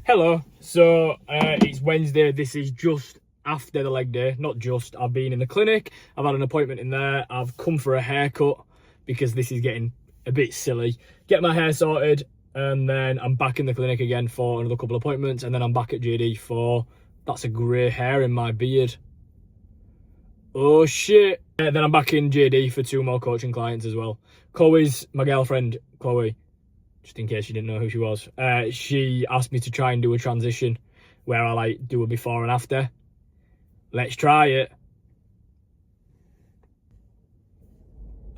Hello, so it's Wednesday. This is just after the leg day. Not just, I've been in the clinic, I've had an appointment in there, I've come for a haircut because this is getting a bit silly. Get my hair sorted, and then I'm back in the clinic again for another couple of appointments, and then I'm back at JD for, that's a grey hair in my beard. Oh shit. Then I'm back in JD for 2 more coaching clients as well. Chloe's my girlfriend, Chloe. Just in case you didn't know who she was. She asked me to try and do a transition where I do a before and after. Let's try it.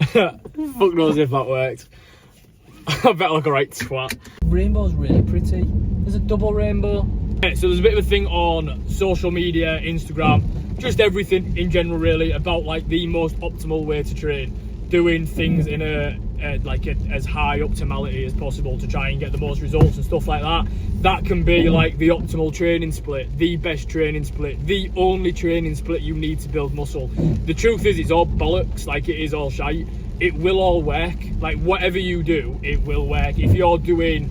Fuck knows if that worked. I bet I look a right twat. Rainbow's really pretty. There's a double rainbow. So there's a bit of a thing on social media, Instagram, just everything in general really, about the most optimal way to train. Doing things in as high optimality as possible to try and get the most results and stuff like that. That can be the optimal training split, the best training split, the only training split you need to build muscle. The truth is, it's all bollocks. It is all shite. It will all work. Whatever you do, it will work. If you're doing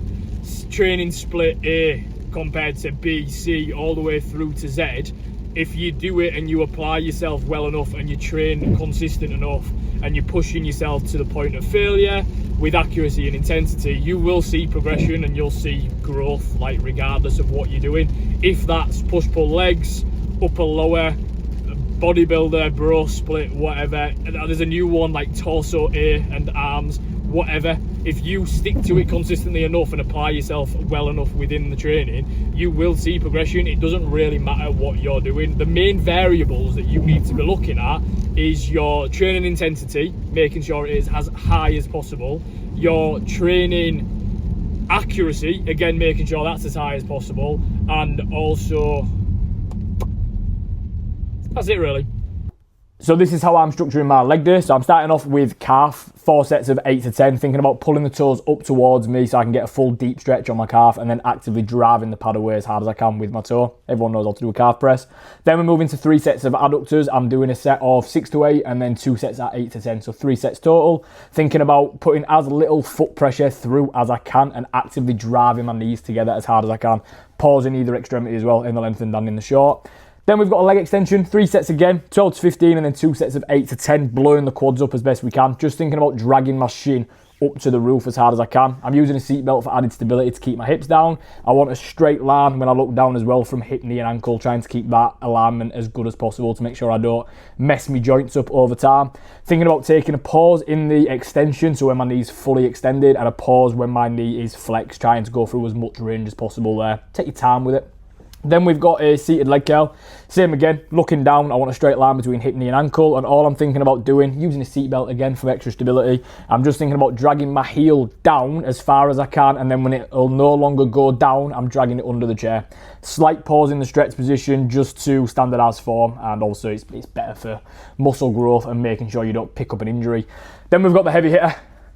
training split A compared to B, C, all the way through to Z, if you do it and you apply yourself well enough and you train consistent enough and you're pushing yourself to the point of failure with accuracy and intensity, you will see progression and you'll see growth, regardless of what you're doing. If that's push-pull legs, upper lower, bodybuilder, bro split, whatever. There's a new one torso A and arms, whatever. If you stick to it consistently enough and apply yourself well enough within the training, you will see progression. It doesn't really matter what you're doing. The main variables that you need to be looking at is your training intensity, making sure it is as high as possible, your training accuracy, again making sure that's as high as possible, and also that's it really. So this is how I'm structuring my leg day. So I'm starting off with calf, 4 sets of 8 to 10, thinking about pulling the toes up towards me so I can get a full deep stretch on my calf, and then actively driving the pad away as hard as I can with my toe. Everyone knows how to do a calf press. Then we're moving to 3 sets of adductors. I'm doing a set of 6 to 8 and then 2 sets at 8 to 10, so 3 sets total. Thinking about putting as little foot pressure through as I can and actively driving my knees together as hard as I can. Pausing either extremity as well, in the lengthened and in the short. Then we've got a leg extension, 3 sets again, 12 to 15, and then 2 sets of 8 to 10, blowing the quads up as best we can. Just thinking about dragging my shin up to the roof as hard as I can. I'm using a seatbelt for added stability to keep my hips down. I want a straight line when I look down as well from hip, knee and ankle, trying to keep that alignment as good as possible to make sure I don't mess my joints up over time. Thinking about taking a pause in the extension, so when my knee's fully extended, and a pause when my knee is flexed, trying to go through as much range as possible there. Take your time with it. Then we've got a seated leg curl. Same again, looking down, I want a straight line between hip, knee and ankle, and all I'm thinking about doing, using a seatbelt again for extra stability, I'm just thinking about dragging my heel down as far as I can, and then when it will no longer go down, I'm dragging it under the chair. Slight pause in the stretch position just to standardise form, and also it's better for muscle growth and making sure you don't pick up an injury. Then we've got the heavy hitter,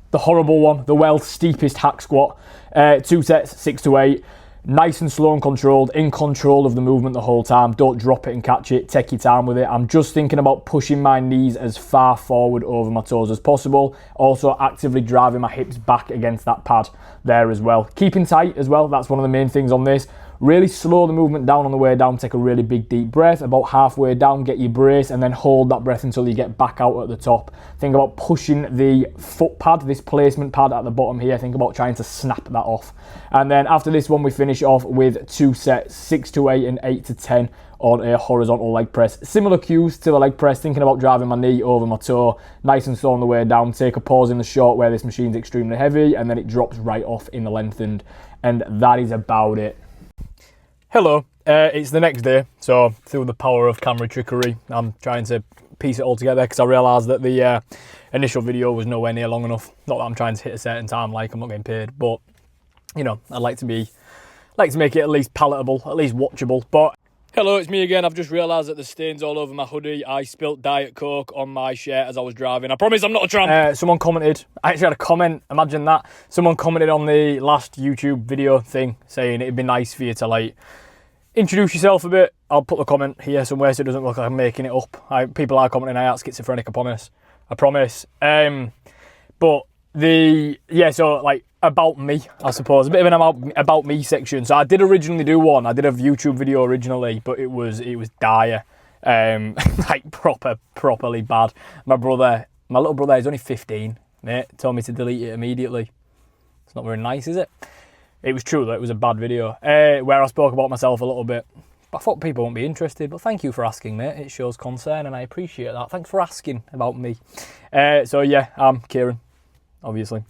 the horrible one, the world's steepest hack squat. 2 sets, 6 to 8. Nice and slow and controlled, in control of the movement the whole time. Don't drop it and catch it, take your time with it. I'm just thinking about pushing my knees as far forward over my toes as possible. Also actively driving my hips back against that pad there as well. Keeping tight as well, that's one of the main things on this. Really slow the movement down on the way down, take a really big deep breath. About halfway down, get your brace, and then hold that breath until you get back out at the top. Think about pushing the foot pad, this placement pad at the bottom here. Think about trying to snap that off. And then after this one, we finish off with 2 sets, 6 to 8 and 8 to 10 on a horizontal leg press. Similar cues to the leg press, thinking about driving my knee over my toe, nice and slow on the way down. Take a pause in the short where this machine's extremely heavy, and then it drops right off in the lengthened. And that is about it. Hello, it's the next day, so through the power of camera trickery, I'm trying to piece it all together because I realised that the initial video was nowhere near long enough. Not that I'm trying to hit a certain time, I'm not getting paid, but you know, I'd like to make it at least palatable, at least watchable. But hello, it's me again. I've just realised that there's stains all over my hoodie. I spilt Diet Coke on my shirt as I was driving. I promise I'm not a tramp. Someone commented, I actually had a comment, imagine that. Someone commented on the last YouTube video thing saying it'd be nice for you to introduce yourself a bit. I'll put the comment here somewhere so it doesn't look like I'm making it up. People are commenting I aren't schizophrenic, I promise. But So like about me, I suppose, a bit of an about me section. So I did originally do one. I did a YouTube video originally, but it was dire, like properly bad. My little brother is only 15, mate, told me to delete it immediately. It's not very nice, is it? It was true that it was a bad video, where I spoke about myself a little bit. I thought people won't be interested, but thank you for asking, mate. It shows concern, and I appreciate that. Thanks for asking about me. So yeah, I'm Kieran, obviously.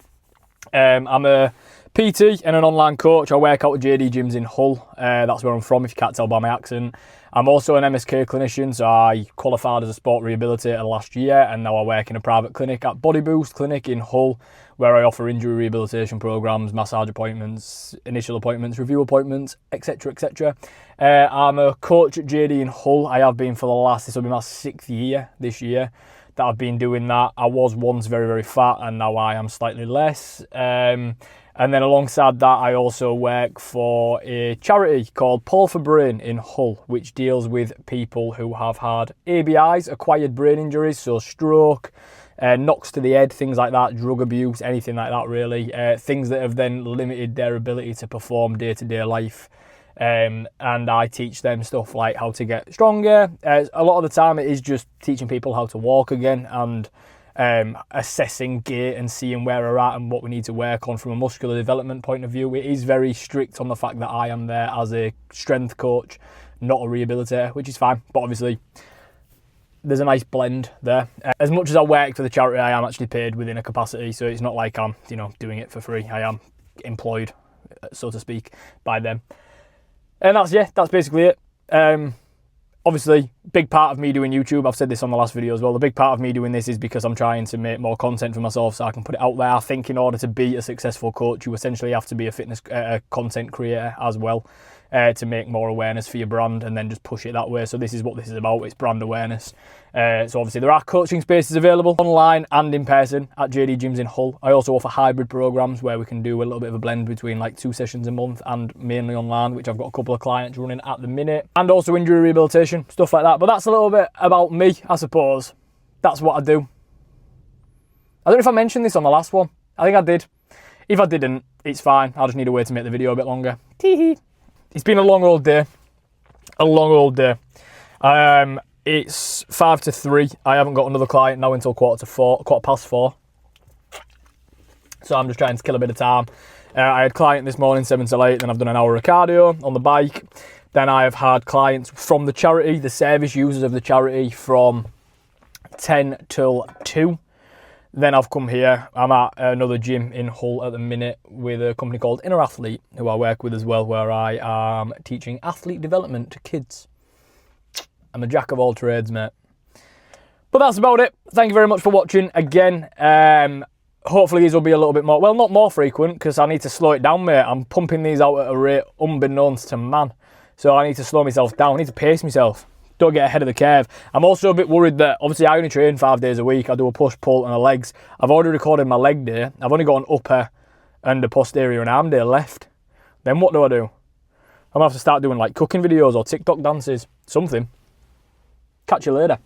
I'm a PT and an online coach. I work out at JD Gyms in Hull. That's where I'm from, if you can't tell by my accent. I'm also an MSK clinician, so I qualified as a sport rehabilitator last year, and now I work in a private clinic at Body Boost Clinic in Hull, where I offer injury rehabilitation programs, massage appointments, initial appointments, review appointments, etc, etc. I'm a coach at JD in Hull. I have been for this will be my 6th year this year that I've been doing that. I was once very, very fat, and now I am slightly less. And then alongside that, I also work for a charity called Paul for Brain in Hull, which deals with people who have had ABIs, acquired brain injuries, so stroke, knocks to the head, things like that, drug abuse, anything like that really. Things that have then limited their ability to perform day-to-day life. And I teach them stuff like how to get stronger. A lot of the time it is just teaching people how to walk again, and assessing gait and seeing where we're at and what we need to work on from a muscular development point of view. It is very strict on the fact that I am there as a strength coach, not a rehabilitator, which is fine. But obviously, there's a nice blend there. As much as I work for the charity, I am actually paid within a capacity, so it's not like I'm, doing it for free. I am employed, so to speak, by them. And that's basically it. Obviously, big part of me doing YouTube, I've said this on the last video as well, the big part of me doing this is because I'm trying to make more content for myself so I can put it out there. I think in order to be a successful coach, you essentially have to be a fitness content creator as well, to make more awareness for your brand and then just push it that way. So this is what this is about, it's brand awareness. So obviously there are coaching spaces available online and in person at JD Gyms in Hull. I also offer hybrid programs where we can do a little bit of a blend between like 2 sessions a month and mainly online, which I've got a couple of clients running at the minute, and also injury rehabilitation, stuff like that. But that's a little bit about me, I suppose. That's what I do. I don't know if I mentioned this on the last one. I think I did. If I didn't, it's fine. I just need a way to make the video a bit longer. Tee-hee. It's been a long old day. It's 5 to 3. I haven't got another client now until quarter past 4. So I'm just trying to kill a bit of time. I had a client this morning, 7 till 8. Then I've done an hour of cardio on the bike. Then I have had clients from the charity, the service users of the charity, from 10 till 2. Then I've come here. I'm at another gym in Hull at the minute with a company called Inner Athlete, who I work with as well, where I am teaching athlete development to kids. I'm a jack of all trades, mate. But that's about it. Thank you very much for watching again. Hopefully these will be a little bit more, well, not more frequent, because I need to slow it down, mate. I'm pumping these out at a rate unbeknownst to man. So I need to slow myself down. I need to pace myself. Don't get ahead of the curve. I'm also a bit worried that, obviously, I only train 5 days a week. I do a push, pull, and a legs. I've already recorded my leg day. I've only got an upper and a posterior and arm day left. Then what do? I'm going to have to start doing, like, cooking videos or TikTok dances. Something. Catch you later.